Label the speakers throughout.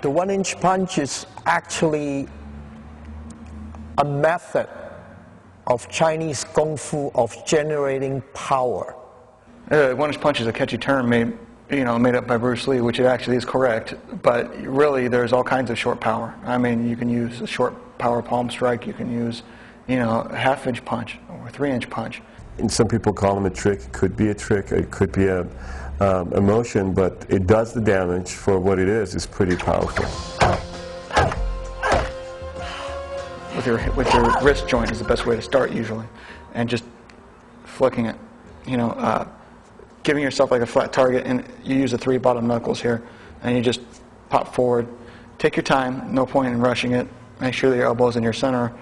Speaker 1: The one-inch punch is actually a method of Chinese Kung Fu of generating power.
Speaker 2: One-inch punch is a catchy term made up by Bruce Lee, which it actually is correct, but really there's all kinds of short power. I mean, you can use a short power palm strike, you can use, a half-inch punch or a 3-inch punch.
Speaker 3: And some people call them a trick. It could be a trick, it could be a motion, but it does the damage for what it is. It's pretty powerful.
Speaker 2: With your wrist joint is the best way to start usually, and just flicking it, giving yourself like a flat target, and you use the 3 bottom knuckles here, and you just pop forward. Take your time, no point in rushing it. Make sure that your elbow's in your center,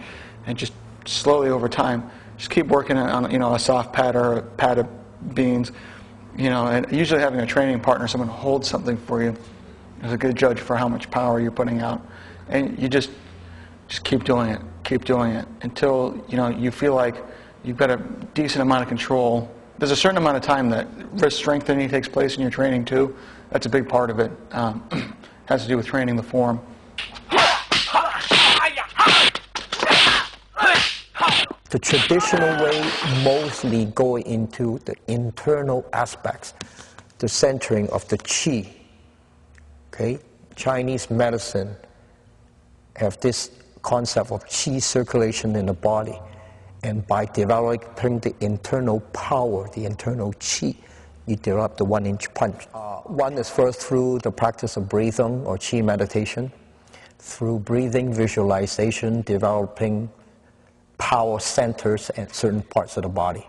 Speaker 2: and just slowly over time, just keep working on a soft pad or a pad of beans, and usually having a training partner, someone who holds something for you, is a good judge for how much power you're putting out, and you just keep doing it until you feel like you've got a decent amount of control. There's a certain amount of time that wrist strengthening takes place in your training too. That's a big part of it. Has to do with training the form.
Speaker 1: The traditional way mostly go into the internal aspects, the centering of the qi. Okay, Chinese medicine have this concept of qi circulation in the body, and by developing the internal power, the internal qi, you develop the one-inch punch. One is first through the practice of breathing or qi meditation, through breathing visualization, developing power centers at certain parts of the body.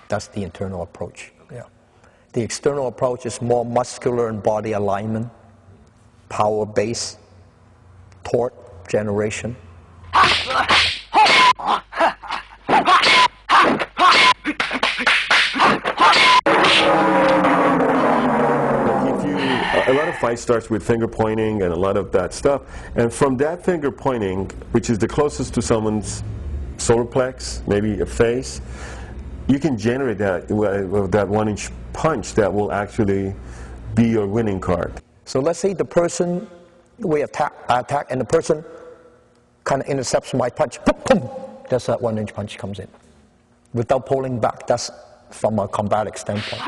Speaker 1: That's the internal approach. Yeah. The external approach is more muscular and body alignment, power base, torque generation.
Speaker 3: A lot of fight starts with finger pointing and a lot of that stuff, and from that finger pointing, which is the closest to someone's solar plex, maybe a face, you can generate that one-inch punch that will actually be your winning card.
Speaker 1: So let's say the person, we attack, and the person kind of intercepts my punch. Boom, boom. That's that one-inch punch comes in. Without pulling back, that's from a combatic standpoint.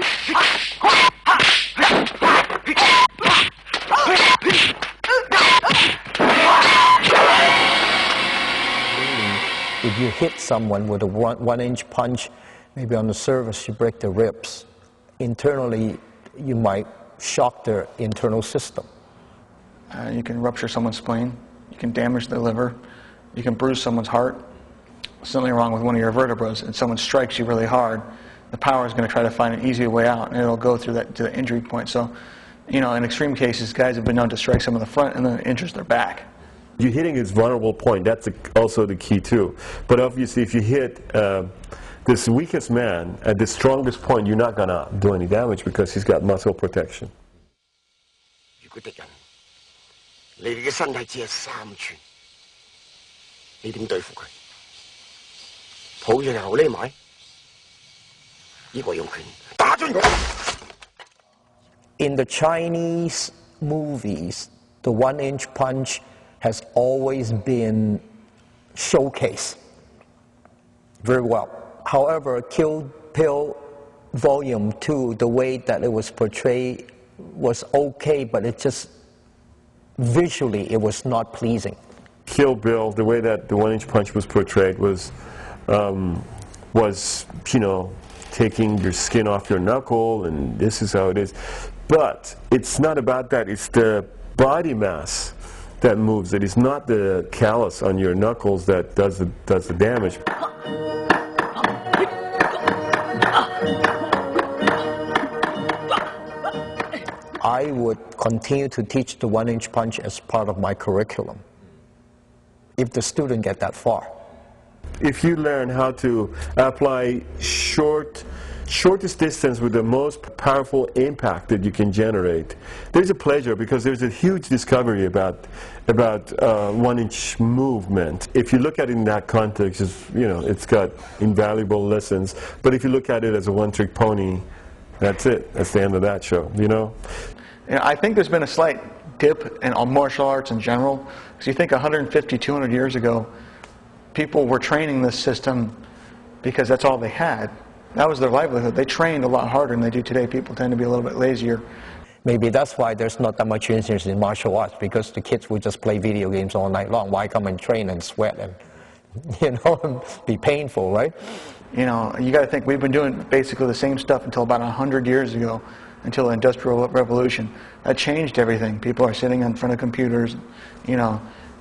Speaker 1: If you hit someone with a one-inch punch, maybe on the surface you break the ribs. Internally, you might shock their internal system.
Speaker 2: You can rupture someone's spleen. You can damage their liver. You can bruise someone's heart. Something wrong with one of your vertebrae, and someone strikes you really hard, the power is going to try to find an easier way out, and it'll go through that to the injury point. So, in extreme cases, guys have been known to strike someone in the front and then it injures their back.
Speaker 3: You're hitting his vulnerable point. That's also the key too. But obviously, if you hit this weakest man at the strongest point, you're not going to do any damage because he's got muscle protection.
Speaker 1: In the Chinese movies, the one-inch punch has always been showcased very well. However, Kill Bill Volume 2, the way that it was portrayed was okay, but it just, visually, it was not pleasing.
Speaker 3: Kill Bill, the way that the one-inch punch was portrayed was taking your skin off your knuckle, and this is how it is. But it's not about that. It's the body mass that moves it. It's not the callus on your knuckles that does the damage.
Speaker 1: I would continue to teach the one-inch punch as part of my curriculum, if the student get that far.
Speaker 3: If you learn how to apply shortest distance with the most powerful impact that you can generate, there's a pleasure, because there's a huge discovery about one-inch movement. If you look at it in that context, it's got invaluable lessons. But if you look at it as a one-trick pony, that's it. That's the end of that show,
Speaker 2: You know, I think there's been a slight dip in all martial arts in general, because you think 150, 200 years ago, people were training this system because that's all they had. That was their livelihood. They trained a lot harder than they do today. People tend to be a little bit lazier.
Speaker 1: Maybe that's why there's not that much interest in martial arts, because the kids will just play video games all night long. Why come and train and sweat and, you know, be painful, right?
Speaker 2: You know, you got to think we've been doing basically the same stuff until about 100 years ago, until the Industrial Revolution. That changed everything. People are sitting in front of computers, you know,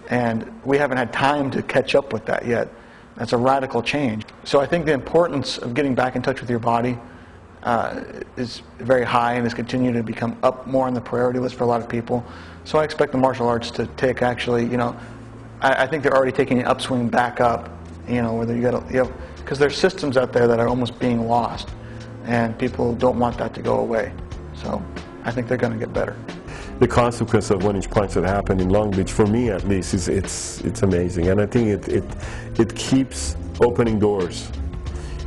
Speaker 2: and we haven't had time to catch up with that yet. That's a radical change. So I think the importance of getting back in touch with your body is very high and has continued to become up more on the priority list for a lot of people. So I expect the martial arts to take actually, you know, I think they're already taking an upswing back up, you know, whether you got to, you know, because there's systems out there that are almost being lost, and people don't want that to go away. So I think they're going to get better.
Speaker 3: The consequence of 1-inch punch that happened in Long Beach, for me at least, is it's amazing, and I think it keeps opening doors,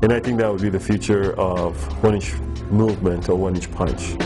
Speaker 3: and I think that would be the future of 1-inch movement or 1-inch punch.